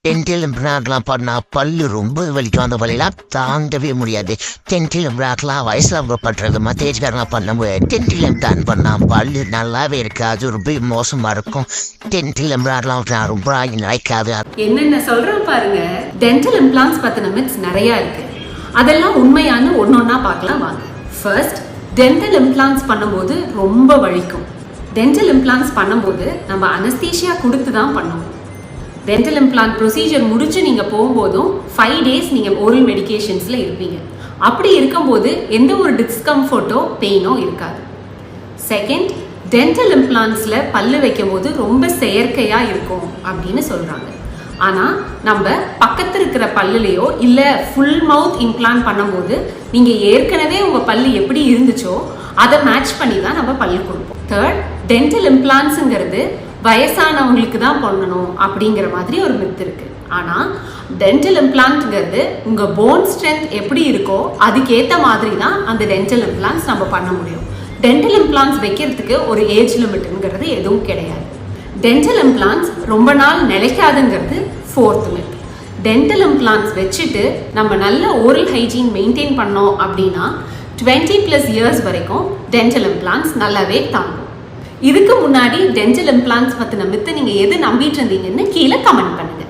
Dental இம்ப்ளான்ட்லாம் பண்ணா பல்லு ரொம்ப வலிக்கும். அந்த வலியெல்லாம் தாங்கவே முடியாது. டென்டல் இம்ப்ளான்ட்லாம் வயசுல பண்றது மத்தேஜ்காரெல்லாம் பண்ணும்போது டென்டல் இம்ப்ளான்ட் பண்ணா பல்லு நல்லாவே இருக்காது, ரொம்ப மோசமா இருக்கும். டென்டல் இம்ப்ளான்ட்லாம் ரொம்ப நினைக்காது. என்னென்ன சொல்றோம் பாருங்க. டென்டல் இம்ப்ளான்ட்ஸ் பத்தின மித்ஸ் நிறைய இருக்கு. அதெல்லாம் உண்மையான ஒன்னொன்னா பார்க்கலாம் வாங்க. ஃபர்ஸ்ட், டென்டல் இம்ப்ளான்ட்ஸ் பண்ணும்போது ரொம்ப வலிக்கும். டென்டல் இம்ப்ளான்ட்ஸ் பண்ணும்போது நம்ம அனஸ்தீஷியா கொடுத்து தான் பண்ணுவோம். டென்டல் இம்ப்ளான்ட் ப்ரொசீஜர் முடிச்சு நீங்கள் போகும்போதும் 5 days நீங்கள் ஓரல் மெடிகேஷன்ஸில் இருப்பீங்க. அப்படி இருக்கும்போது எந்த ஒரு டிஸ்கம்ஃபர்ட்டோ பெயினோ இருக்காது. செகண்ட், டென்டல் இம்ப்ளான்ட்ஸில் பல்லு வைக்கும் போது ரொம்ப செயற்கையாக இருக்கும் அப்படின்னு சொல்கிறாங்க. ஆனால் நம்ம பக்கத்தில் இருக்கிற பல்லுலையோ இல்லை ஃபுல் மவுத் இம்ப்ளான்ட் பண்ணும்போது நீங்கள் ஏற்கனவே உங்கள் பல்லு எப்படி இருந்துச்சோ அதை மேட்ச் பண்ணி தான் நம்ம பல்லு கொடுப்போம். தேர்ட், டென்டல் இம்ப்ளான்ட்ஸுங்கிறது வயசானவங்களுக்கு தான் பண்ணணும் அப்படிங்கிற மாதிரி ஒரு மித் இருக்கு. ஆனால் டென்டல் இம்ப்ளான்ட்ங்கிறது உங்கள் போன் ஸ்ட்ரென்த் எப்படி இருக்கோ அதுக்கேற்ற மாதிரி தான் அந்த டென்டல் இம்ப்ளான்ட்ஸ் நம்ம பண்ண முடியும். டென்டல் இம்ப்ளான்ட்ஸ் வைக்கிறதுக்கு ஒரு ஏஜ் லிமிட்டுங்கிறது எதுவும் கிடையாது. டென்டல் இம்ப்ளான்ட்ஸ் ரொம்ப நாள் நிலைக்காதுங்கிறது ஃபோர்த் மித். டென்டல் இம்ப்ளான்ட்ஸ் வச்சுட்டு நம்ம நல்ல ஓரல் ஹைஜீன் மெயின்டைன் பண்ணோம் அப்படின்னா 20+ years வரைக்கும் டென்டல் இம்ப்ளான்ட்ஸ் நல்லாவே தாங்கும். இதுக்கு முன்னாடி டென்டல் இம்ப்ளான்ட்ஸ் பற்றின மித்தை நீங்கள் எது நம்பிட்டு இருந்தீங்கன்னு கீழே கமெண்ட் பண்ணுங்க.